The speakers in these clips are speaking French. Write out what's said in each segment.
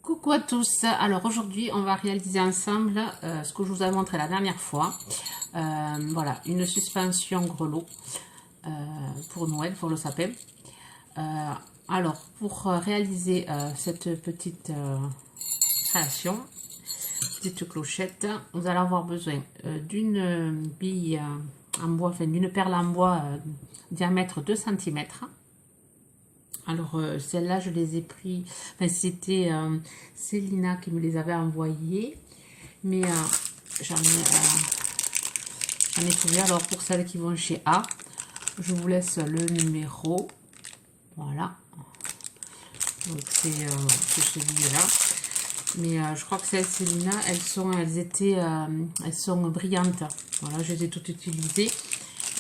Coucou à tous, alors aujourd'hui on va réaliser ensemble ce que je vous ai montré la dernière fois. Voilà, une suspension grelot pour Noël, pour le sapin. Alors pour réaliser cette petite création, petite clochette, vous allez avoir besoin d'une bille en bois, enfin d'une perle en bois diamètre 2 cm. Alors, celles-là, je les ai pris, enfin, c'était Célina qui me les avait envoyées, mais j'en ai trouvé. Alors, pour celles qui vont chez A, je vous laisse le numéro, voilà, donc c'est celui-là, mais je crois que celles Célina, elles sont brillantes, voilà, je les ai toutes utilisées.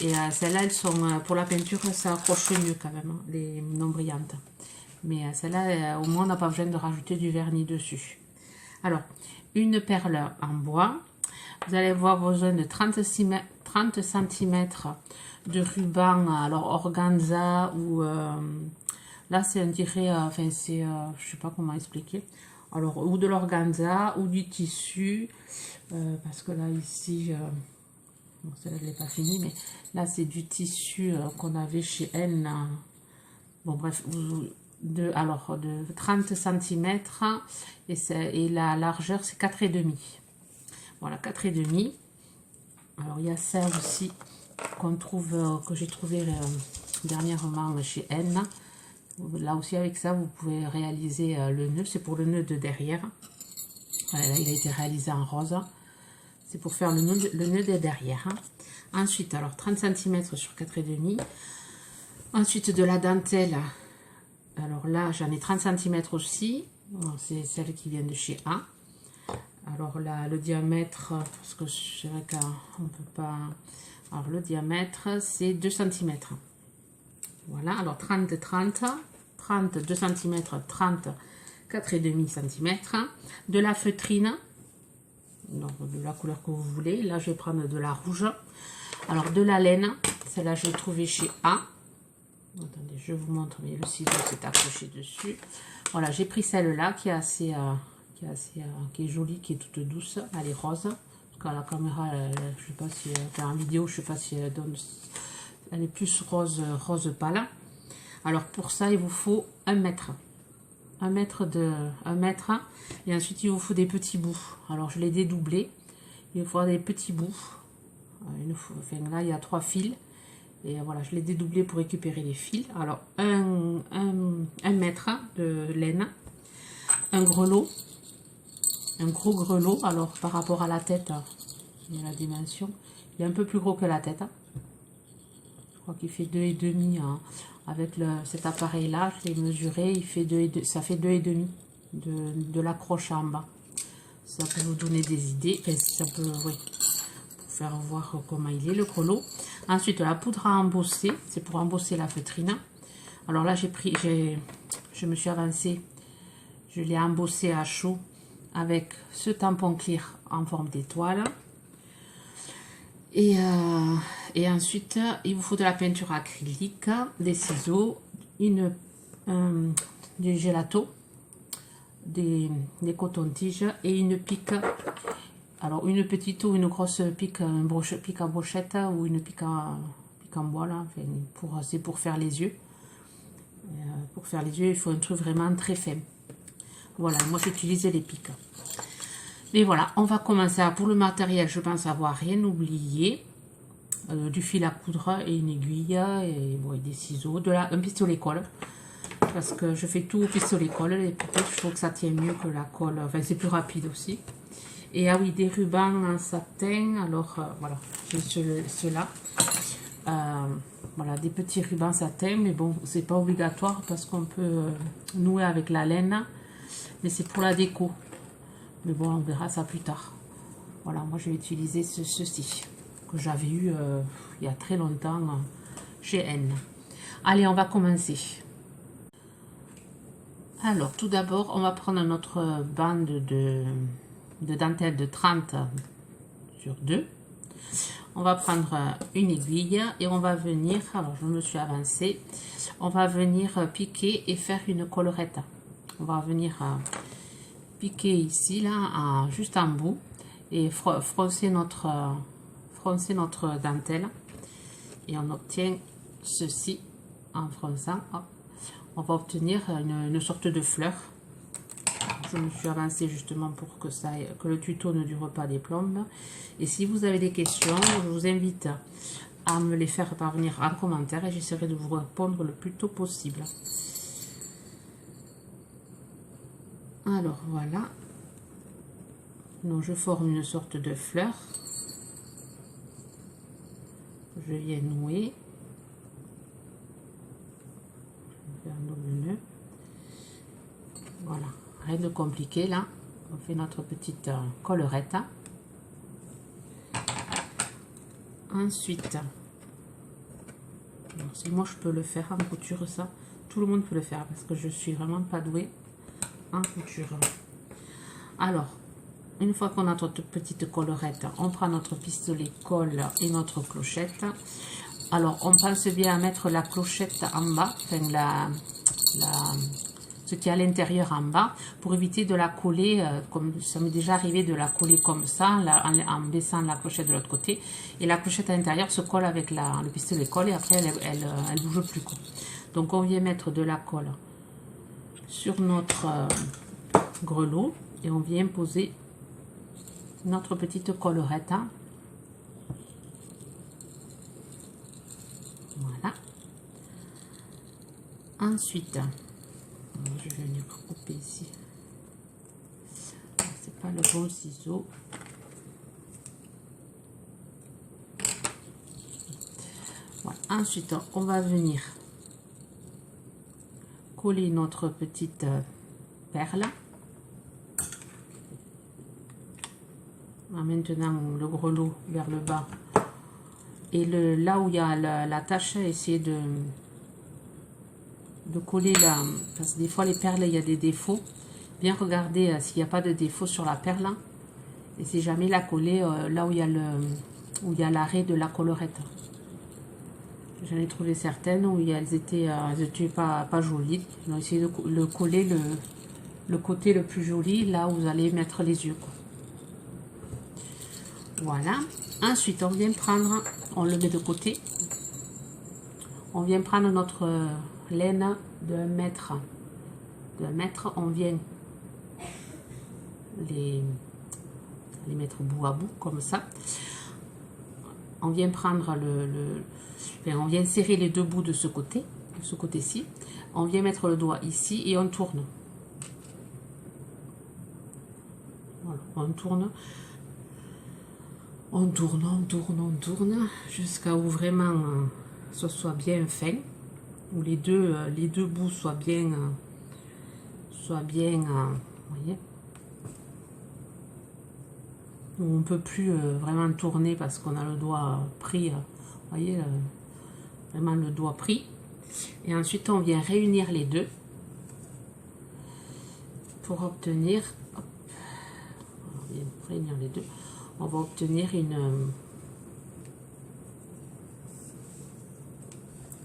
Et celles-là, elles sont pour la peinture, ça accroche mieux quand même, hein, les non brillantes. Mais celle-là, au moins, on n'a pas besoin de rajouter du vernis dessus. Alors, une perle en bois. Vous allez avoir besoin de 30 cm de ruban, alors organza ou... là, c'est, on dirait, enfin, c'est, je sais pas comment expliquer. Alors, ou de l'organza ou du tissu, parce que là, ici... bon, celle-là, je ne l'ai pas fini, mais là, c'est du tissu qu'on avait chez N. Bon, bref, de 30 cm et la largeur, c'est 4,5. Voilà, 4,5. Alors, il y a ça aussi qu'on trouve, que j'ai trouvé dernièrement chez N. Là aussi, avec ça, vous pouvez réaliser le nœud. C'est pour le nœud de derrière. Voilà, là, il a été réalisé en rose. C'est pour faire le nœud de derrière. Hein. Ensuite, alors 30 cm sur 4,5. Ensuite, de la dentelle. Alors là, j'en ai 30 cm aussi. C'est celle qui vient de chez A. Alors là, le diamètre, parce que c'est vrai qu'on ne peut pas... Alors le diamètre, c'est 2 cm. Voilà, alors 30, 2 cm, 30, 4,5 cm. De la feutrine. Donc, de la couleur que vous voulez. Là, je vais prendre de la rouge. Alors, de la laine. Celle-là, je l'ai trouvée chez A. Attendez, je vous montre, mais le ciseau s'est accroché dessus. Voilà, j'ai pris celle-là qui est assez, qui est jolie, qui est toute douce. Elle est rose. Parce qu'à la caméra, je sais pas si, enfin, en vidéo, je sais pas si elle donne. Elle est plus rose pâle. Alors, pour ça, il vous faut 1 mètre. 1 mètre et ensuite il vous faut des petits bouts. Alors je l'ai dédoublé, il vous faut des petits bouts. Enfin, là il y a 3 fils et voilà, je l'ai dédoublé pour récupérer les fils. Alors un mètre de laine, un grelot, un gros grelot. Alors par rapport à la tête, il y a la dimension, il est un peu plus gros que la tête. Je crois qu'il fait 2,5 hein. Avec cet appareil là, je l'ai mesuré, il fait ça fait 2,5 de l'accroche en bas. Ça peut vous donner des idées, enfin, ça peut, oui, pour faire voir comment il est le grelot. Ensuite, la poudre à embosser, c'est pour embosser la feutrine. Alors là, je me suis avancée, je l'ai embossé à chaud avec ce tampon clear en forme d'étoile. Et ensuite, il vous faut de la peinture acrylique, des ciseaux, du gelato, des cotons-tiges et une pique. Alors, une petite ou une grosse pique, pique à brochette ou une pique en bois, là. Enfin, c'est pour faire les yeux. Pour faire les yeux, il faut un truc vraiment très fin. Voilà, moi j'utilise les piques. Mais voilà, on va commencer. Pour le matériel, je pense avoir rien oublié. Du fil à coudre et une aiguille et, bon, et des ciseaux, un pistolet colle. Parce que je fais tout au pistolet colle. Et peut-être je trouve que ça tient mieux que la colle. Enfin, c'est plus rapide aussi. Et ah oui, des rubans en satin. Alors voilà, j'ai ceux-là. Voilà, des petits rubans satin. Mais bon, c'est pas obligatoire parce qu'on peut nouer avec la laine. Mais c'est pour la déco. Mais bon, on verra ça plus tard. Voilà, moi je vais utiliser ceci que j'avais eu il y a très longtemps chez N. Allez, on va commencer. Alors, tout d'abord, on va prendre notre bande de dentelle de 30 sur 2. On va prendre une aiguille et on va venir, alors je me suis avancée, on va venir piquer et faire une collerette. On va venir piquer ici, là, juste en bout, et froncer notre dentelle. Et on obtient ceci en fronçant. Hop, on va obtenir une sorte de fleur. Je me suis avancée justement pour que le tuto ne dure pas des plombes. Et si vous avez des questions, je vous invite à me les faire parvenir en commentaire et j'essaierai de vous répondre le plus tôt possible. Alors voilà. Donc je forme une sorte de fleur. Je viens nouer. Je vais faire un double nœud. Voilà. Rien de compliqué là, on fait notre petite collerette. Ensuite, si moi je peux le faire en couture, ça, tout le monde peut le faire parce que je suis vraiment pas douée en couture. Alors, une fois qu'on a notre petite collerette, on prend notre pistolet colle et notre clochette. Alors, on pense bien à mettre la clochette en bas, enfin ce qui est à l'intérieur en bas, pour éviter de la coller, comme ça m'est déjà arrivé de la coller comme ça, en baissant la clochette de l'autre côté. Et la clochette à l'intérieur se colle avec le pistolet colle et après elle bouge plus, quoi. Donc on vient mettre de la colle sur notre grelot et on vient poser notre petite collerette. Voilà. Ensuite, je vais venir couper ici. C'est pas le bon ciseau. Voilà. Ensuite, on va venir coller notre petite perle. En maintenant le grelot vers le bas. Et là où il y a la tache, essayer de coller là, parce que des fois les perles il y a des défauts. Bien regarder s'il n'y a pas de défaut sur la perle, et si jamais la coller là où il y a l'arrêt de la collerette. J'en ai trouvé certaines où elles étaient pas jolies. On va essayer de le coller le côté le plus joli, là où vous allez mettre les yeux, quoi. Voilà. Ensuite on vient prendre, on le met de côté, on vient prendre notre laine de 1 mètre. On vient les mettre bout à bout comme ça. On vient prendre on vient serrer les deux bouts de ce côté-ci. On vient mettre le doigt ici et on tourne. Voilà, on tourne jusqu'à où vraiment ce soit bien fin, où les deux bouts soient bien, voyez. On ne peut plus vraiment tourner parce qu'on a le doigt pris, voyez, vraiment le doigt pris. Et ensuite on vient réunir les deux pour obtenir, hop, on vient réunir les deux, on va obtenir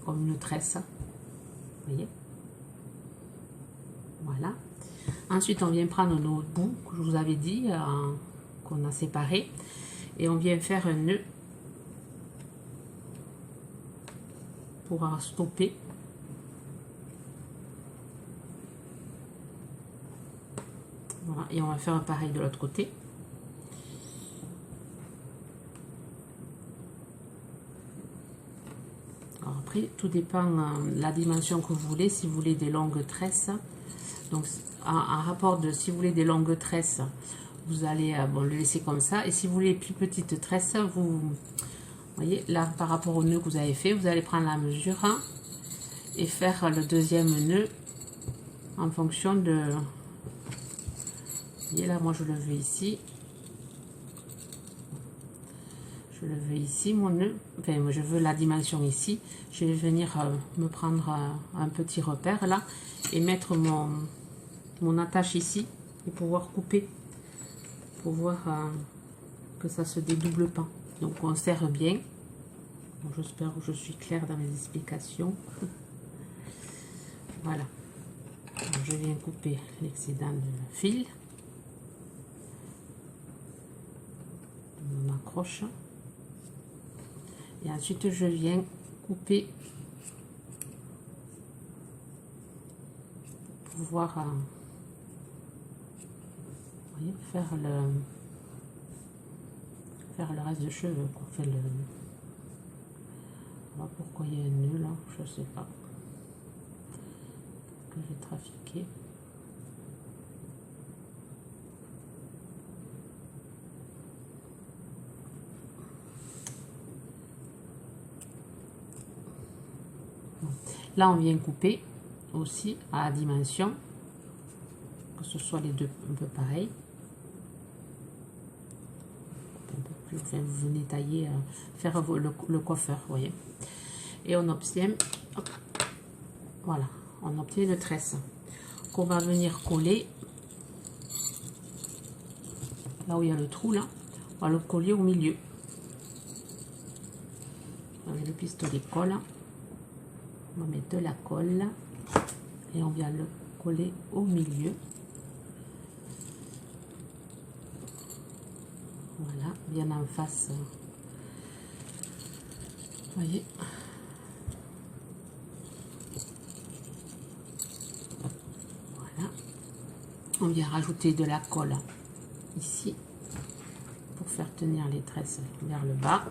comme une tresse, voyez. Voilà. Ensuite on vient prendre nos bouts que je vous avais dit, qu'on a séparés, et on vient faire un nœud pour stopper. Voilà, et on va faire pareil de l'autre côté. Alors après, tout dépend la dimension que vous voulez. Si vous voulez des longues tresses, donc en rapport de, si vous voulez des longues tresses, vous allez le laisser comme ça. Et si vous voulez plus petites tresses, vous voyez là, par rapport au nœud que vous avez fait, vous allez prendre la mesure et faire le deuxième nœud en fonction de, vous voyez là, moi je le veux ici, mon nœud, enfin moi je veux la dimension ici. Je vais venir me prendre un petit repère là et mettre mon attache ici et pouvoir couper, pour voir que ça se dédouble pas. Donc on serre bien. Bon, j'espère que je suis claire dans mes explications. Voilà. Alors, je viens couper l'excédent de fil. on accroche. Et ensuite, je viens couper pour pouvoir voyez, faire le reste de cheveux. Quoi. Fait le... Alors, pourquoi il y a un nœud là, je sais pas. Que j'ai trafiqué. Là, on vient couper aussi à la dimension, que ce soit les deux un peu pareil. Un peu plus, enfin, vous venez tailler, faire le coiffeur, vous voyez. Et on obtient, hop, voilà, on obtient une tresse qu'on va venir coller là où il y a le trou, là, on va le coller au milieu. Avec le pistolet colle. On va mettre de la colle et on vient le coller au milieu. Voilà, bien en face. Vous voyez. Voilà. On vient rajouter de la colle ici pour faire tenir les tresses vers le bas.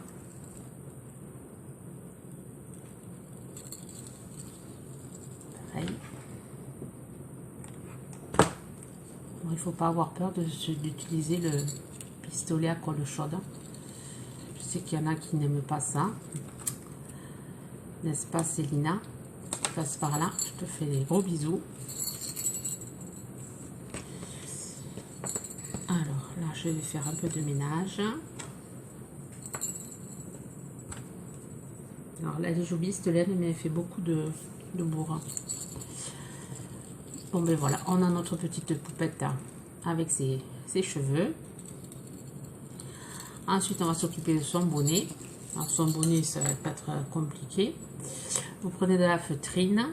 Bon, il ne faut pas avoir peur d'utiliser le pistolet à colle chaude. Je sais qu'il y en a qui n'aiment pas ça. N'est-ce pas, Célina? Passe par là. Je te fais des gros bisous. Alors là, je vais faire un peu de ménage. Alors là, elle est jolie cette laine, mais elle fait beaucoup de bourre. Bon ben voilà, on a notre petite poupette avec ses cheveux. Ensuite, on va s'occuper de son bonnet. Alors, son bonnet, ça va pas être compliqué. Vous prenez de la feutrine.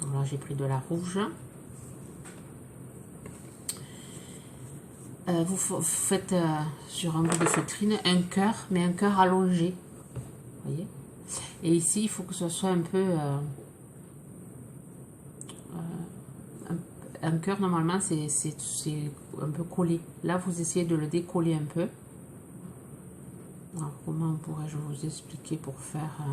Alors, j'ai pris de la rouge. Vous faites sur un bout de feutrine un cœur, mais un cœur allongé. Vous voyez? Et ici, il faut que ce soit un peu... un cœur, normalement, c'est un peu collé. Là, vous essayez de le décoller un peu. Alors, comment pourrais-je vous expliquer pour faire...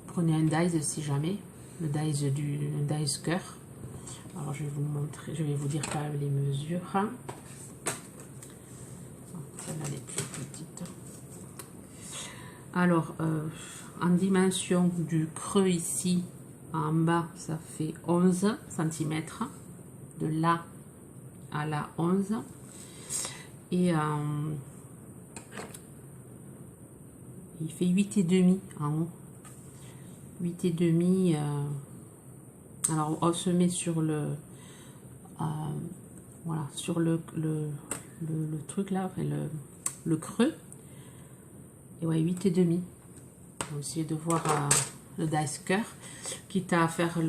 prenez un dies si jamais. Le dies du dies cœur. Alors, je vais vous montrer, je vais vous dire quand même les mesures. Celle-là, elle est plus petite. Alors, en dimension du creux ici, en bas, ça fait 11 cm. De là à là, 11. Et il fait 8,5 en haut. 8,5. Alors, on se met sur le... voilà, sur le truc là, enfin, le creux. Et ouais, 8,5. On va essayer de voir... le dice cœur, quitte à faire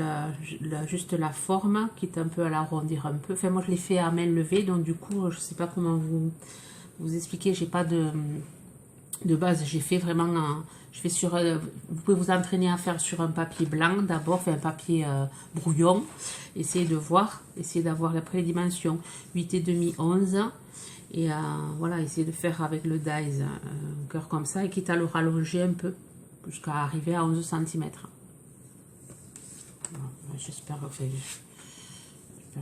juste la forme, quitte un peu à l'arrondir un peu. Enfin, moi je l'ai fait à main levée, donc du coup, je sais pas comment vous expliquer. J'ai pas de base. J'ai fait vraiment, je fais sur. Vous pouvez vous entraîner à faire sur un papier blanc d'abord, enfin un papier brouillon. Essayez de voir, essayez d'avoir après les dimensions 8,5, 11. Et voilà, essayez de faire avec le dice un cœur comme ça, et quitte à le rallonger un peu jusqu'à arriver à 11 cm. J'espère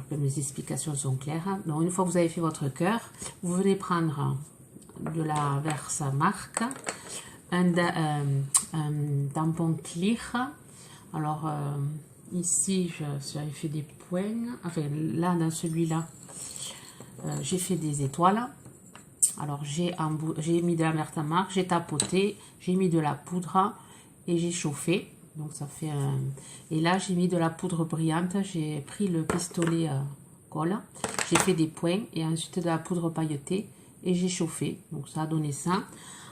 que mes explications sont claires. Donc, une fois que vous avez fait votre cœur, vous venez prendre de la Versamark, un tampon clear. Alors, ici, j'avais fait des points. Enfin, là, dans celui-là, j'ai fait des étoiles. Alors, j'ai mis de la Versamark, j'ai tapoté, j'ai mis de la poudre et j'ai chauffé. Donc, ça fait un... Et là, j'ai mis de la poudre brillante. J'ai pris le pistolet colle. J'ai fait des points et ensuite de la poudre pailletée et j'ai chauffé. Donc, ça a donné ça.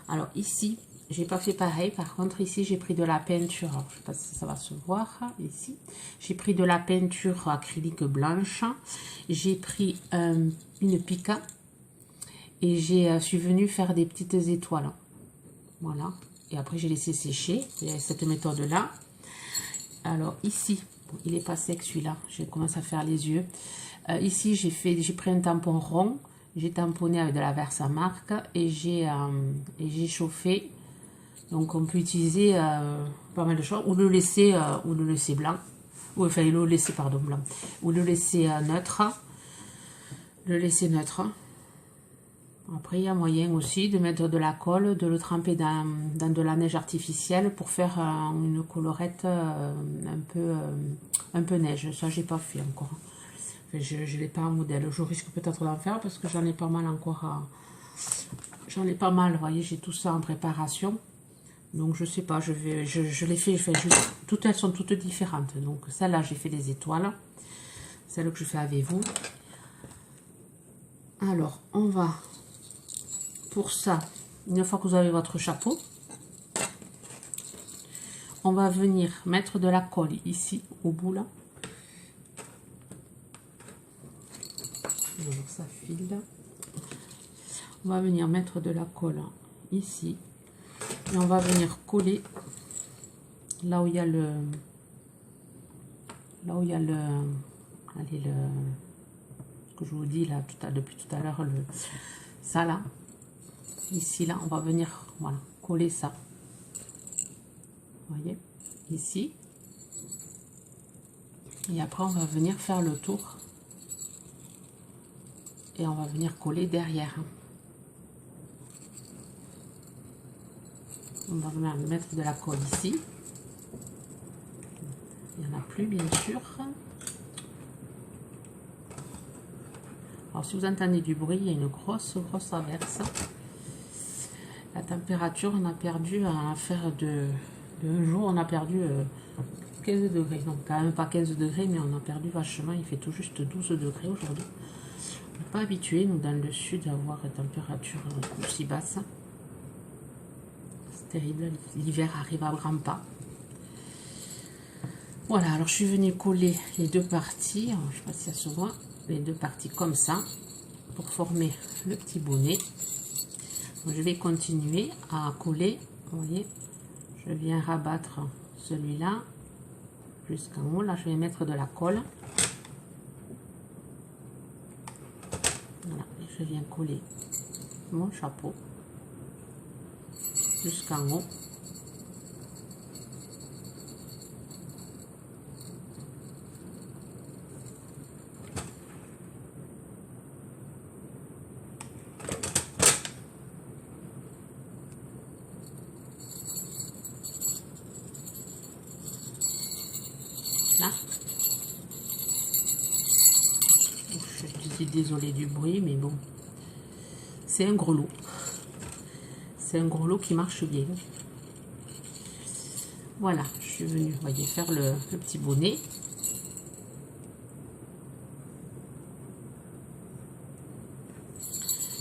Alors, ici, j'ai pas fait pareil. Par contre, ici, j'ai pris de la peinture. Alors, je sais pas si ça va se voir ici. J'ai pris de la peinture acrylique blanche. J'ai pris une pica. Et je suis venue faire des petites étoiles. Voilà. Et après, j'ai laissé sécher. Il y a cette méthode-là. Alors, ici, bon, il n'est pas sec celui-là. Je commence à faire les yeux. Ici, j'ai pris un tampon rond. J'ai tamponné avec de la Versamark. Et j'ai chauffé. Donc, on peut utiliser pas mal de choses. Ou le laisser blanc. Ou enfin, le laisser, pardon, blanc. Ou le laisser neutre. Le laisser neutre. Après, il y a moyen aussi de mettre de la colle, de le tremper dans de la neige artificielle pour faire une colorette un peu neige. Ça, j'ai pas fait encore. Enfin, je n'ai pas un modèle. Je risque peut-être d'en faire parce que j'en ai pas mal encore. J'en ai pas mal, vous voyez, j'ai tout ça en préparation. Donc, je sais pas, je les fais. Toutes elles sont toutes différentes. Donc, celle-là, j'ai fait des étoiles. Celle que je fais avec vous. Alors, on va... Pour ça, une fois que vous avez votre chapeau, on va venir mettre de la colle ici, au bout là. Alors, ça file. On va venir mettre de la colle ici. Et on va venir coller là où il y a le... Là où il y a le... Allez, le... Ce que je vous dis là, depuis tout à l'heure, ça là. Ici, là, on va venir, voilà, coller ça. Vous voyez, ici. Et après, on va venir faire le tour. Et on va venir coller derrière. On va mettre de la colle ici. Il n'y en a plus, bien sûr. Alors, si vous entendez du bruit, il y a une grosse averse. La température, on a perdu à faire de jour, on a perdu 15 degrés. Donc, quand même pas 15 degrés, mais on a perdu vachement. Il fait tout juste 12 degrés aujourd'hui. On n'est pas habitué, nous, dans le sud, à avoir une température aussi basse. C'est terrible. L'hiver arrive à grands pas. Voilà, alors je suis venue coller les deux parties. Alors, je ne sais pas si ça se voit. Les deux parties comme ça, pour former le petit bonnet. Je vais continuer à coller, vous voyez, je viens rabattre celui-là jusqu'en haut. Là, je vais mettre de la colle. Voilà, et je viens coller mon chapeau jusqu'en haut. Là. Je suis désolée du bruit, mais bon, c'est un gros lot. C'est un gros lot qui marche bien. Voilà, je suis venue, vous voyez, faire le petit bonnet.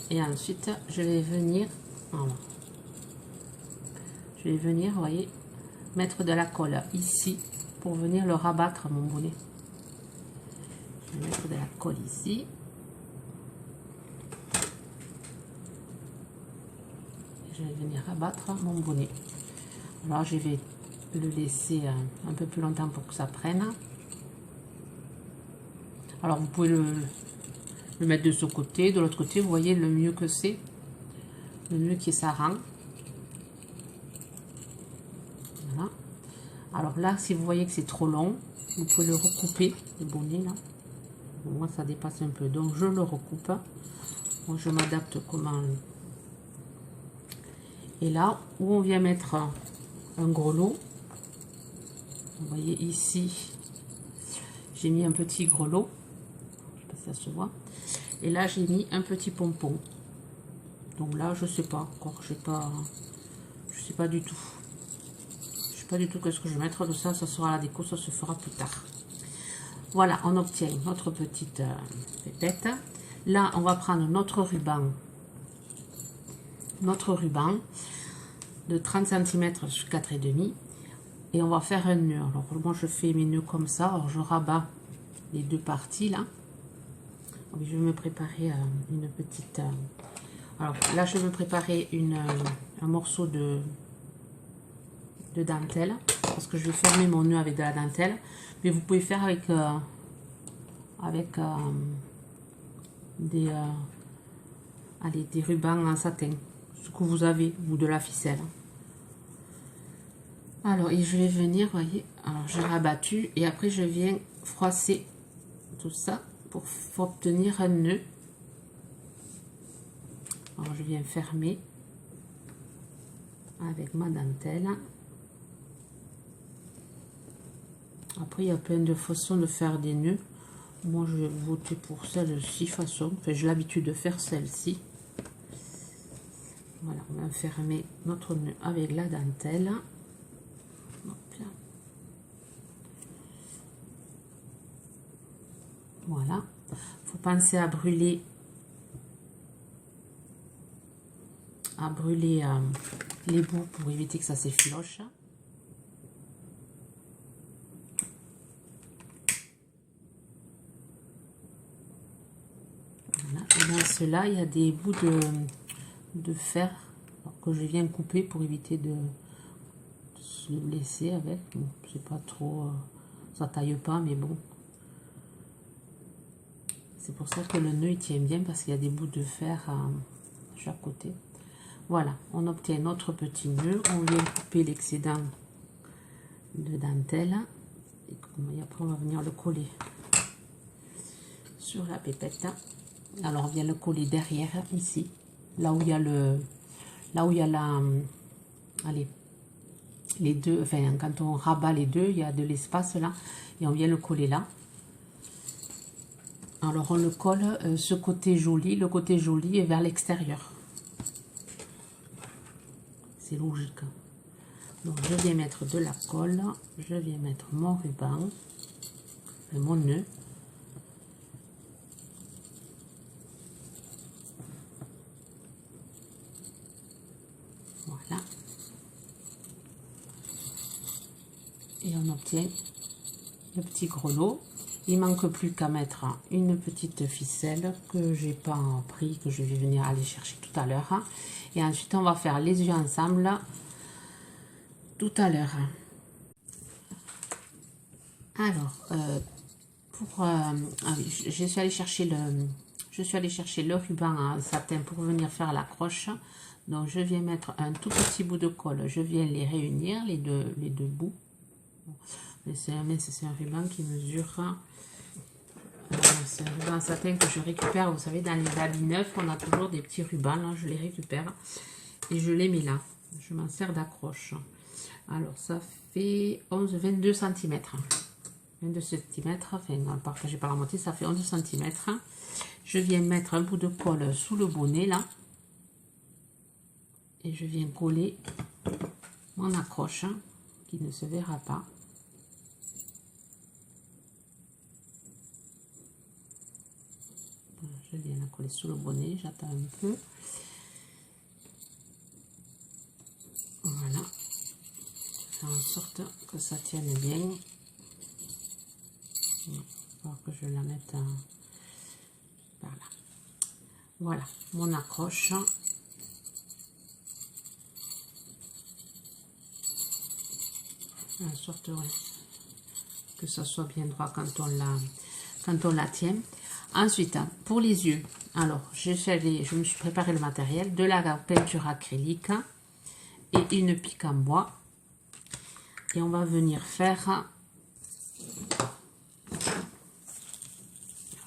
Et ensuite, je vais venir, voilà. Je vais venir, vous voyez, mettre de la colle ici pour venir le rabattre mon bonnet. Je vais mettre de la colle ici. Je vais venir rabattre mon bonnet. Alors je vais le laisser un peu plus longtemps pour que ça prenne. Alors vous pouvez le mettre de ce côté, de l'autre côté, vous voyez le mieux que c'est, le mieux qui ça rend. Voilà. Alors là, si vous voyez que c'est trop long, vous pouvez le recouper, le bonnet là. Bon, moi ça dépasse un peu, donc je le recoupe. Moi je m'adapte comment. Et là où on vient mettre un gros lot, vous voyez ici, j'ai mis un petit grelot, je sais pas si ça se voit. Et là j'ai mis un petit pompon. Donc là je sais pas encore, je sais pas du tout. Je sais pas du tout qu'est-ce que je vais mettre de ça. Ça sera à la déco, ça se fera plus tard. Voilà, on obtient notre petite pépette. Là on va prendre notre ruban de 30 cm sur 4,5 et on va faire un nœud. Alors moi je fais mes nœuds comme ça. Alors je rabats les deux parties là. Donc, je vais me préparer une petite Alors là, je veux préparer un morceau de dentelle. Parce que je vais fermer mon nœud avec de la dentelle. Mais vous pouvez faire avec des rubans en satin. Ce que vous avez, ou de la ficelle. Alors, et je vais venir, voyez, alors j'ai rabattu et après je viens froisser tout ça pour obtenir un nœud. Alors, je viens fermer avec ma dentelle. Après, il y a plein de façons de faire des nœuds. Moi, je vais voter pour celle-ci façon. Enfin, j'ai l'habitude de faire celle-ci. Voilà, on va fermer notre nœud avec la dentelle. Voilà, il faut penser à brûler les bouts pour éviter que ça s'effiloche. Voilà. Et dans cela, il y a des bouts de fer que je viens couper pour éviter de se blesser avec. Bon, c'est pas trop, ça taille pas, mais bon. C'est pour ça que le nœud il tient bien parce qu'il y a des bouts de fer à chaque côté. Voilà, on obtient notre petit nœud. On vient couper l'excédent de dentelle. Et après, on va venir le coller sur la pépette. Alors, on vient le coller derrière, ici. Là où il y a allez, les deux. Enfin, quand on rabat les deux, il y a de l'espace là. Et on vient le coller là. Alors, on le colle, ce côté joli, le côté joli est vers l'extérieur. C'est logique. Donc, je viens mettre de la colle, je viens mettre mon ruban, et mon nœud. Voilà. Et on obtient le petit grelot. Il manque plus qu'à mettre une petite ficelle que j'ai pas pris, que je vais venir aller chercher tout à l'heure. Et ensuite, on va faire les yeux ensemble tout à l'heure. Alors, je suis allée chercher le ruban en satin pour venir faire l'accroche. Donc, je viens mettre un tout petit bout de colle. Je viens les réunir, les deux bouts. C'est un ruban qui mesure... c'est un ruban en satin que je récupère. Vous savez, dans les habits neufs, on a toujours des petits rubans. Là, je les récupère et je les mets là. Je m'en sers d'accroche. Alors, ça fait 22 cm. 22 cm, enfin, partagé par la moitié, ça fait 11 cm. Je viens mettre un bout de colle sous le bonnet, là. Et je viens coller mon accroche, qui ne se verra pas. Je viens la coller sous le bonnet, j'attends un peu. Voilà. Faire en sorte que ça tienne bien. Il va falloir que je la mette par là. Voilà, mon accroche. En sorte que ça soit bien droit quand on la tient. Ensuite, pour les yeux, alors je me suis préparé le matériel, de la peinture acrylique et une pique en bois. Et on va venir faire,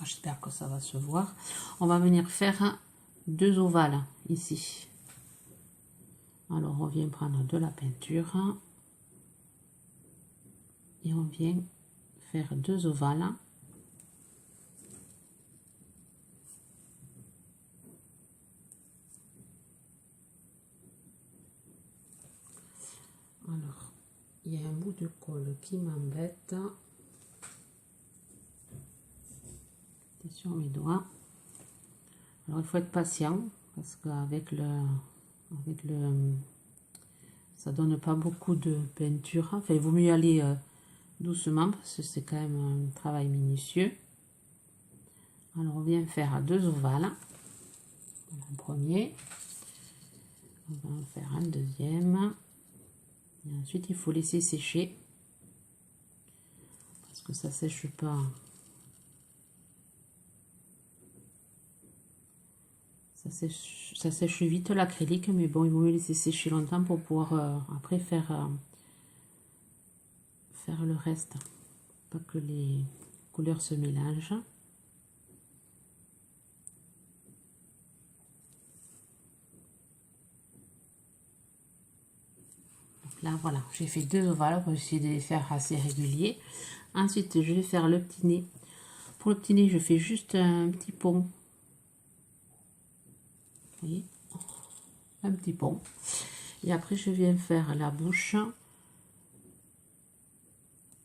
j'espère que ça va se voir, on va venir faire deux ovales ici. Alors on vient prendre de la peinture et on vient faire deux ovales. Alors, il y a un bout de colle qui m'embête. C'est sur mes doigts. Alors, il faut être patient parce qu'avec ça donne pas beaucoup de peinture. Enfin, il vaut mieux aller doucement parce que c'est quand même un travail minutieux. Alors, on vient faire deux ovales. Voilà un premier. On va en faire un deuxième. Et ensuite, il faut laisser sécher. Parce que ça sèche pas. Ça sèche vite l'acrylique, mais bon, il vaut mieux laisser sécher longtemps pour pouvoir après faire le reste. Pas que les couleurs se mélangent. Donc là, voilà, j'ai fait 2 ovales pour essayer de les faire assez réguliers. Ensuite, je vais faire le petit nez. Pour le petit nez, je fais juste un petit pont. Vous voyez, un petit pont. Et après, je viens faire la bouche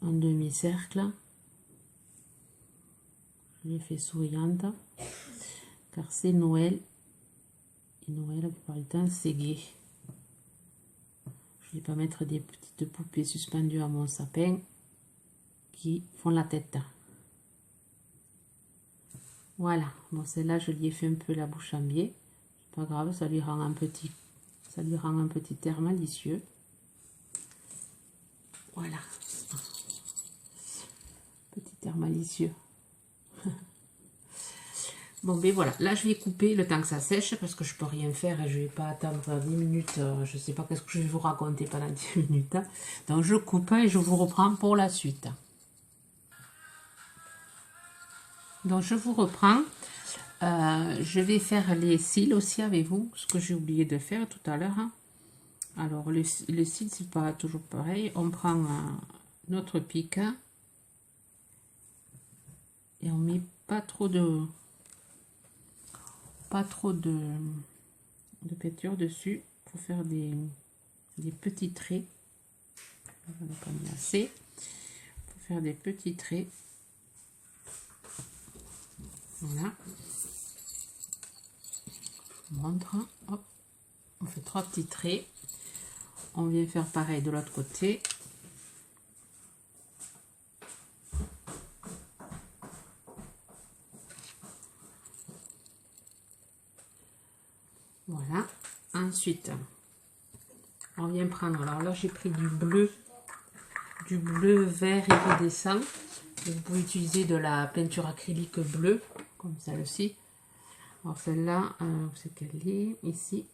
en demi-cercle. Je l'ai fait souriante car c'est Noël. Et Noël, la plupart du temps, c'est gai. Je ne vais pas mettre des petites poupées suspendues à mon sapin qui font la tête. Voilà. Bon, celle-là, je lui ai fait un peu la bouche en biais. C'est pas grave, ça lui rend un petit air malicieux. Voilà. Petit air malicieux. Bon, ben voilà, là je vais couper le temps que ça sèche parce que je peux rien faire et je vais pas attendre 10 minutes. Je sais pas qu'est-ce que je vais vous raconter pendant 10 minutes. Donc je coupe et je vous reprends pour la suite. Donc je vous reprends. Je vais faire les cils aussi avec vous, ce que j'ai oublié de faire tout à l'heure. Alors le cils, c'est pas toujours pareil. On prend notre pic et on met pas trop de peinture dessus pour faire des petits traits. On va pas mis assez pour faire des petits traits. Voilà. Je vous montre. Hop. On fait 3 petits traits. On vient faire pareil de l'autre côté. Voilà. Ensuite, on vient prendre, alors là j'ai pris du bleu vert iridescent. Vous pouvez utiliser de la peinture acrylique bleue, comme celle-ci. Alors celle-là, c'est qu'elle est ici.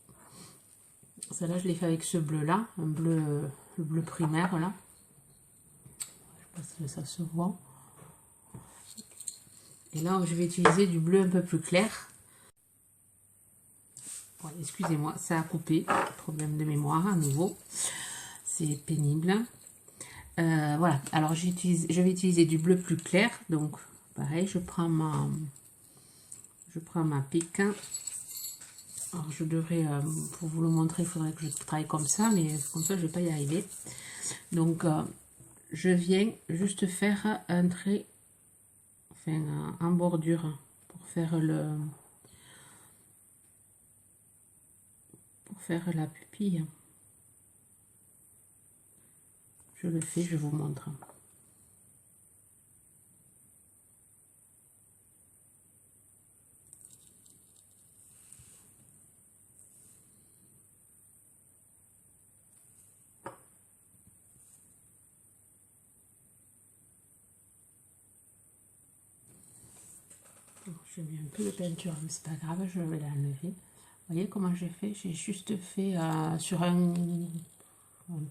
Celle-là, je l'ai fait avec ce bleu-là, le bleu primaire là. Je sais pas si ça se voit. Et là, je vais utiliser du bleu un peu plus clair. Ouais, excusez-moi, ça a coupé. Problème de mémoire à nouveau. C'est pénible. Voilà, alors je vais utiliser du bleu plus clair. Donc, pareil, je prends ma pique. Alors, je devrais, pour vous le montrer, il faudrait que je travaille comme ça, mais comme ça, je ne vais pas y arriver. Donc, je viens juste faire un trait, enfin, en bordure, pour faire la pupille. Je le fais, je vous montre. Je mets un peu de peinture, mais c'est pas grave, je vais l'enlever. Vous voyez comment j'ai fait? J'ai juste fait sur un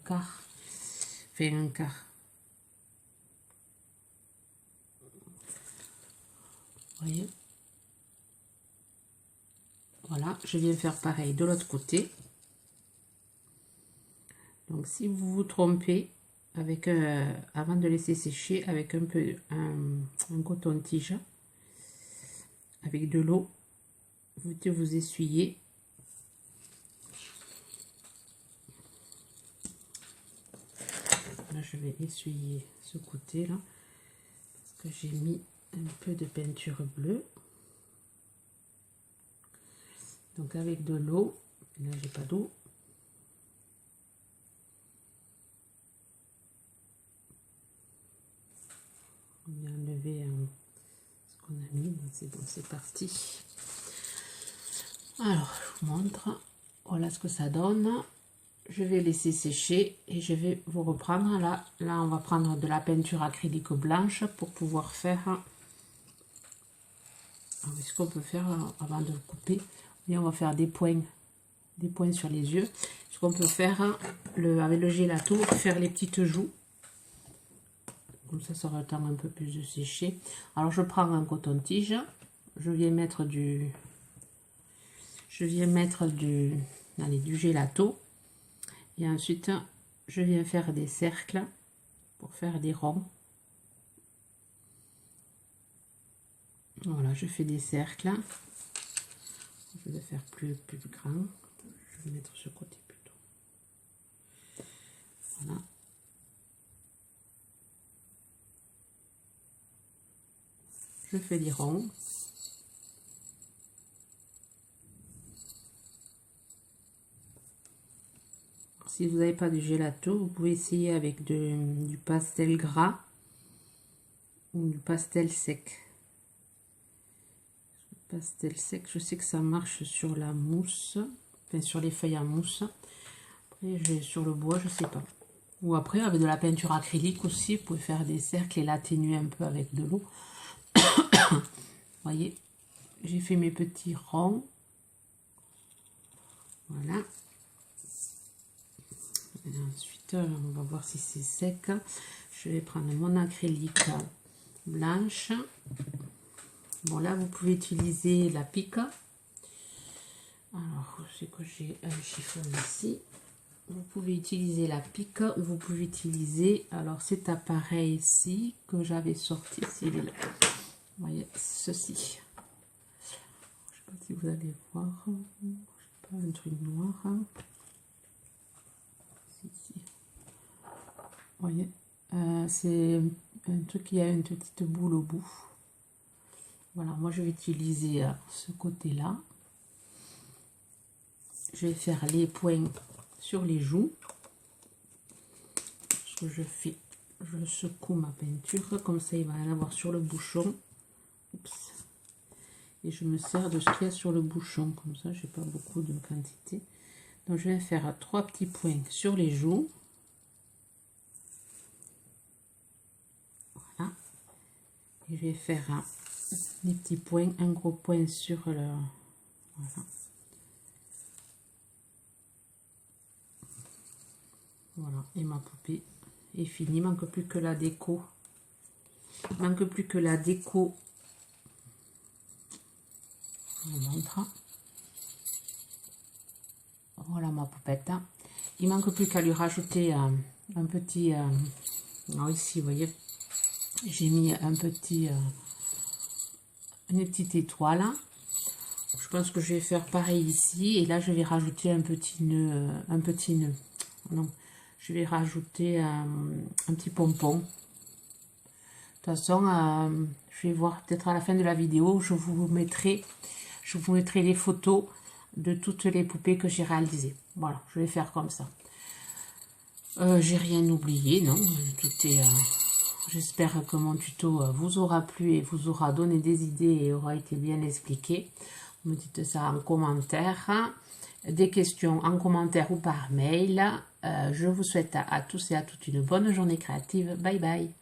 quart. Fait un quart. Vous voyez? Voilà, je viens faire pareil de l'autre côté. Donc si vous vous trompez, avec avant de laisser sécher, avec un peu un coton-tige, avec de l'eau, vous essuyez. Là, je vais essuyer ce côté là, parce que j'ai mis un peu de peinture bleue. Donc avec de l'eau, là j'ai pas d'eau. On vient enlever ce qu'on a mis, donc c'est bon, c'est parti. Alors, je vous montre. Voilà ce que ça donne. Je vais laisser sécher et je vais vous reprendre. Là, on va prendre de la peinture acrylique blanche pour pouvoir faire... Ce qu'on peut faire avant de le couper. Et on va faire des points sur les yeux. Ce qu'on peut faire avec le gelato, faire les petites joues. Comme ça aura le temps un peu plus de sécher. Alors je prends un coton-tige. Je viens mettre du gelato. Et ensuite, je viens faire des cercles pour faire des ronds. Voilà, je fais des cercles. Je vais faire plus grand. Je vais mettre ce côté plutôt. Voilà. Je fais des ronds. Si vous n'avez pas de gelato, vous pouvez essayer avec du pastel gras ou du pastel sec. Pastel sec, je sais que ça marche sur la mousse, enfin sur les feuilles en mousse. Après, sur le bois, je sais pas. Ou après, avec de la peinture acrylique aussi, vous pouvez faire des cercles et l'atténuer un peu avec de l'eau. Voyez, j'ai fait mes petits ronds. Voilà. Et ensuite, on va voir si c'est sec. Je vais prendre mon acrylique blanche. Bon, là, vous pouvez utiliser la pique. Alors, c'est que j'ai un chiffon ici. Vous pouvez utiliser la pique ou vous pouvez utiliser, alors cet appareil ici que j'avais sorti, c'est là. Vous voyez, ceci. Je ne sais pas si vous allez voir. Je sais pas, un truc noir. Ici. Vous voyez, c'est un truc qui a une petite boule au bout. Voilà, moi je vais utiliser ce côté-là. Je vais faire les points sur les joues. Ce que je fais, je secoue ma peinture, comme ça il va y en avoir sur le bouchon. Oups. Et je me sers de ce qu'il y a sur le bouchon, comme ça j'ai pas beaucoup de quantité. Donc je vais faire 3 petits points sur les joues. Voilà. Et je vais faire des petits points, un gros point sur le... Voilà. Voilà, et ma poupée est finie. Il ne manque plus que la déco. Il manque plus que la déco. Je vous montre. Voilà ma poupette. Il manque plus qu'à lui rajouter un petit... alors ici, vous voyez, j'ai mis une petite étoile. Je pense que je vais faire pareil ici. Et là, je vais rajouter un petit nœud. Non. Je vais rajouter un petit pompon. De toute façon, je vais voir peut-être à la fin de la vidéo, je vous mettrai les photos de toutes les poupées que j'ai réalisées. Voilà, je vais faire comme ça. J'ai rien oublié, non, tout est... j'espère que mon tuto vous aura plu et vous aura donné des idées et aura été bien expliqué. Vous me dites ça en commentaire. Des questions en commentaire ou par mail. Je vous souhaite à tous et à toutes une bonne journée créative. Bye bye.